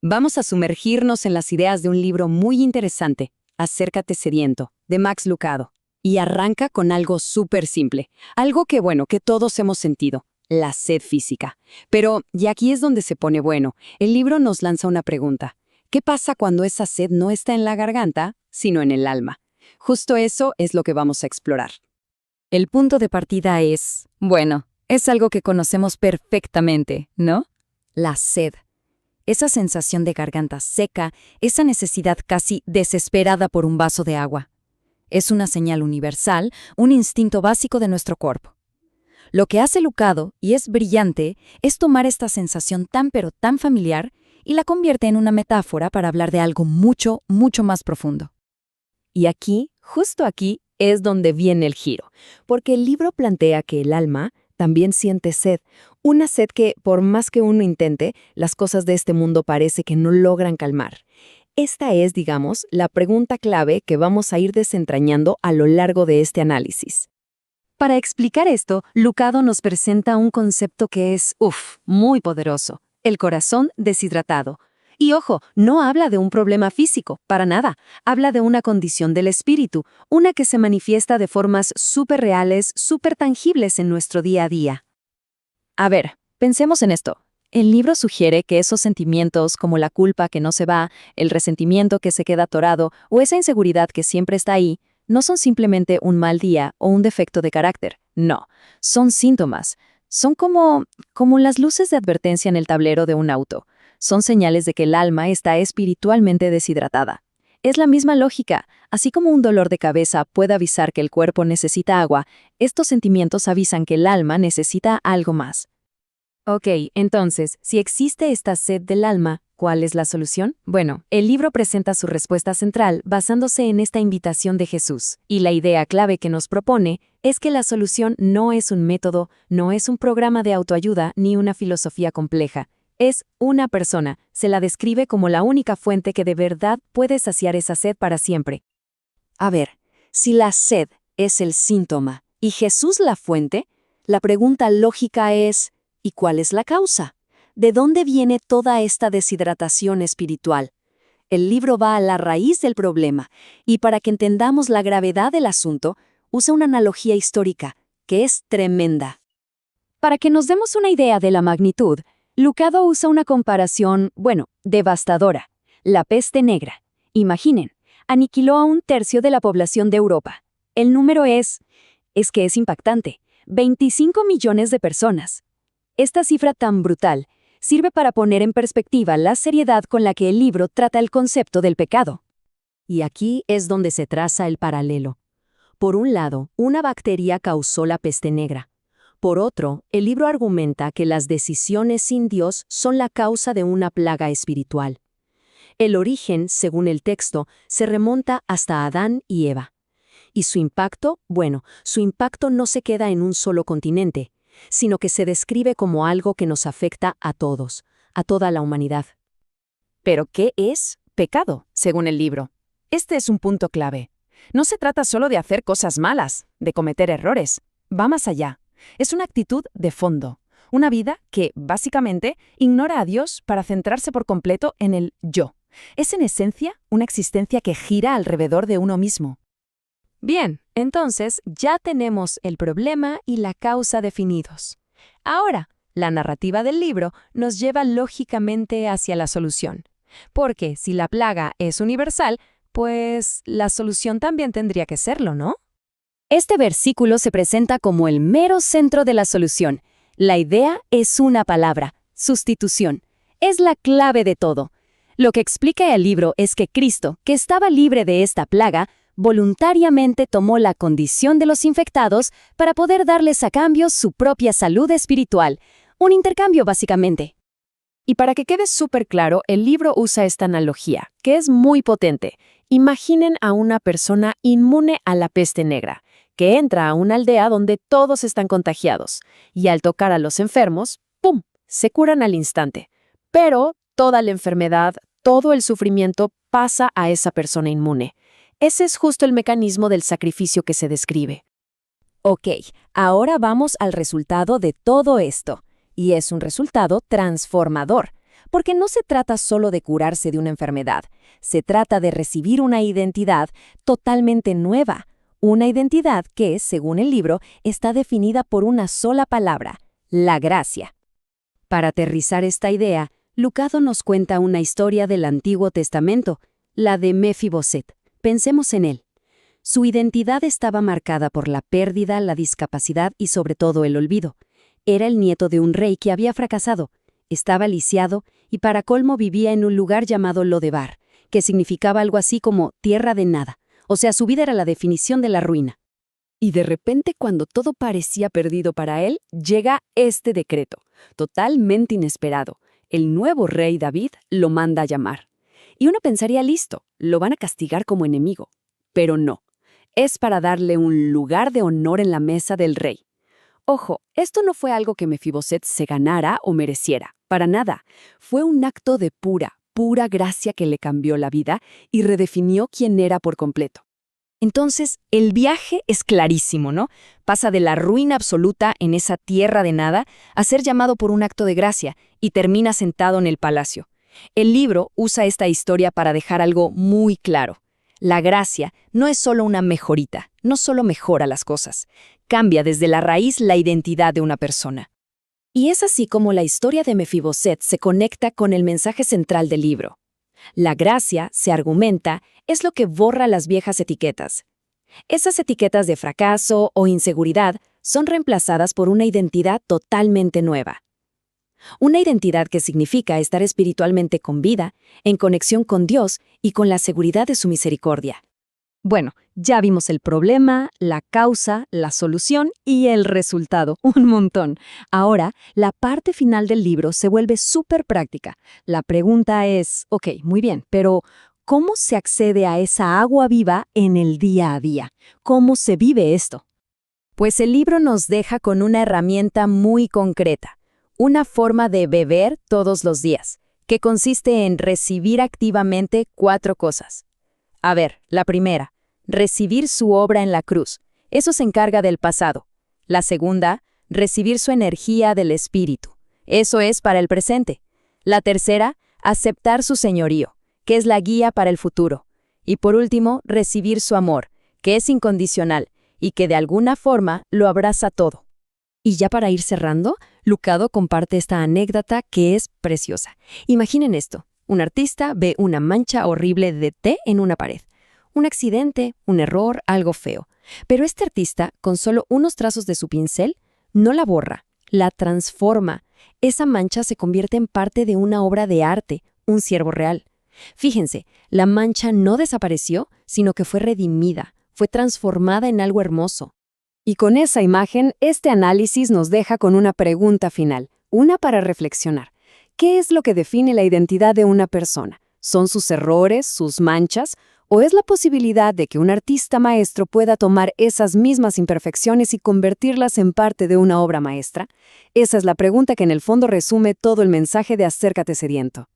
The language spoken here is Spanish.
Vamos a sumergirnos en las ideas de un libro muy interesante, Acércate sediento, de Max Lucado. Y arranca con algo súper simple, algo que todos hemos sentido, la sed física. Pero, y aquí es donde se pone bueno, el libro nos lanza una pregunta. ¿Qué pasa cuando esa sed no está en la garganta, sino en el alma? Justo eso es lo que vamos a explorar. El punto de partida es algo que conocemos perfectamente, ¿no? La sed. Esa sensación de garganta seca, esa necesidad casi desesperada por un vaso de agua. Es una señal universal, un instinto básico de nuestro cuerpo. Lo que hace Lucado, y es brillante, es tomar esta sensación tan pero tan familiar y la convierte en una metáfora para hablar de algo mucho, mucho más profundo. Y aquí, justo aquí, es donde viene el giro, porque el libro plantea que el alma también siente sed, una sed que, por más que uno intente, las cosas de este mundo parece que no logran calmar. Esta es, digamos, la pregunta clave que vamos a ir desentrañando a lo largo de este análisis. Para explicar esto, Lucado nos presenta un concepto que es, muy poderoso, el corazón deshidratado. Y ojo, no habla de un problema físico, para nada. Habla de una condición del espíritu, una que se manifiesta de formas súper reales, súper tangibles en nuestro día a día. A ver, pensemos en esto. El libro sugiere que esos sentimientos como la culpa que no se va, el resentimiento que se queda atorado o esa inseguridad que siempre está ahí, no son simplemente un mal día o un defecto de carácter. No, son síntomas. Son como las luces de advertencia en el tablero de un auto. Son señales de que el alma está espiritualmente deshidratada. Es la misma lógica. Así como un dolor de cabeza puede avisar que el cuerpo necesita agua, estos sentimientos avisan que el alma necesita algo más. Ok, entonces, si existe esta sed del alma, ¿cuál es la solución? Bueno, el libro presenta su respuesta central basándose en esta invitación de Jesús. Y la idea clave que nos propone es que la solución no es un método, no es un programa de autoayuda ni una filosofía compleja. Es una persona. Se la describe como la única fuente que de verdad puede saciar esa sed para siempre. A ver, si la sed es el síntoma y Jesús la fuente, la pregunta lógica es, ¿y cuál es la causa? ¿De dónde viene toda esta deshidratación espiritual? El libro va a la raíz del problema y para que entendamos la gravedad del asunto, usa una analogía histórica que es tremenda. Para que nos demos una idea de la magnitud, Lucado usa una comparación, devastadora. La peste negra. Imaginen, aniquiló a 1/3 de la población de Europa. El número es impactante. 25 millones de personas. Esta cifra tan brutal sirve para poner en perspectiva la seriedad con la que el libro trata el concepto del pecado. Y aquí es donde se traza el paralelo. Por un lado, una bacteria causó la peste negra. Por otro, el libro argumenta que las decisiones sin Dios son la causa de una plaga espiritual. El origen, según el texto, se remonta hasta Adán y Eva. Y su impacto no se queda en un solo continente, sino que se describe como algo que nos afecta a todos, a toda la humanidad. Pero, ¿qué es pecado, según el libro? Este es un punto clave. No se trata solo de hacer cosas malas, de cometer errores. Va más allá. Es una actitud de fondo. Una vida que, básicamente, ignora a Dios para centrarse por completo en el yo. Es, en esencia, una existencia que gira alrededor de uno mismo. Bien, entonces ya tenemos el problema y la causa definidos. Ahora, la narrativa del libro nos lleva lógicamente hacia la solución. Porque si la plaga es universal, pues la solución también tendría que serlo, ¿no? Este versículo se presenta como el mero centro de la solución. La idea es una palabra, sustitución. Es la clave de todo. Lo que explica el libro es que Cristo, que estaba libre de esta plaga, voluntariamente tomó la condición de los infectados para poder darles a cambio su propia salud espiritual. Un intercambio, básicamente. Y para que quede súper claro, el libro usa esta analogía, que es muy potente. Imaginen a una persona inmune a la peste negra, que entra a una aldea donde todos están contagiados, y al tocar a los enfermos, ¡pum!, se curan al instante. Pero toda la enfermedad, todo el sufrimiento pasa a esa persona inmune. Ese es justo el mecanismo del sacrificio que se describe. Ok, ahora vamos al resultado de todo esto. Y es un resultado transformador. porque no se trata solo de curarse de una enfermedad, se trata de recibir una identidad totalmente nueva, una identidad que, según el libro, está definida por una sola palabra, la gracia. Para aterrizar esta idea, Lucado nos cuenta una historia del Antiguo Testamento, la de Mefiboset. Pensemos en él. Su identidad estaba marcada por la pérdida, la discapacidad y sobre todo el olvido. Era el nieto de un rey que había fracasado, estaba lisiado y para colmo vivía en un lugar llamado Lodebar, que significaba algo así como tierra de nada, o sea, su vida era la definición de la ruina. Y de repente, cuando todo parecía perdido para él, llega este decreto, totalmente inesperado. El nuevo rey David lo manda a llamar. Y uno pensaría, listo, lo van a castigar como enemigo. Pero no, es para darle un lugar de honor en la mesa del rey. Ojo, esto no fue algo que Mefiboset se ganara o mereciera, para nada. Fue un acto de pura gracia que le cambió la vida y redefinió quién era por completo. Entonces, el viaje es clarísimo, ¿no? Pasa de la ruina absoluta en esa tierra de nada a ser llamado por un acto de gracia y termina sentado en el palacio. El libro usa esta historia para dejar algo muy claro. La gracia no es solo una mejorita, no solo mejora las cosas, cambia desde la raíz la identidad de una persona. Y es así como la historia de Mefiboset se conecta con el mensaje central del libro. La gracia, se argumenta, es lo que borra las viejas etiquetas. Esas etiquetas de fracaso o inseguridad son reemplazadas por una identidad totalmente nueva. Una identidad que significa estar espiritualmente con vida, en conexión con Dios y con la seguridad de su misericordia. Bueno, ya vimos el problema, la causa, la solución y el resultado, un montón. Ahora, la parte final del libro se vuelve súper práctica. La pregunta es, ok, muy bien, pero ¿cómo se accede a esa agua viva en el día a día? ¿Cómo se vive esto? Pues el libro nos deja con una herramienta muy concreta, una forma de beber todos los días, que consiste en recibir activamente 4 cosas. A ver, la primera, recibir su obra en la cruz. Eso se encarga del pasado. La segunda, recibir su energía del espíritu. Eso es para el presente. La tercera, aceptar su señorío, que es la guía para el futuro. Y por último, recibir su amor, que es incondicional y que de alguna forma lo abraza todo. Y ya para ir cerrando, Lucado comparte esta anécdota que es preciosa. Imaginen esto. Un artista ve una mancha horrible de té en una pared. Un accidente, un error, algo feo. Pero este artista, con solo unos trazos de su pincel, no la borra, la transforma. Esa mancha se convierte en parte de una obra de arte, un ciervo real. Fíjense, la mancha no desapareció, sino que fue redimida, fue transformada en algo hermoso. Y con esa imagen, este análisis nos deja con una pregunta final, una para reflexionar. ¿Qué es lo que define la identidad de una persona? ¿Son sus errores, sus manchas? ¿O es la posibilidad de que un artista maestro pueda tomar esas mismas imperfecciones y convertirlas en parte de una obra maestra? Esa es la pregunta que en el fondo resume todo el mensaje de Acércate Sediento.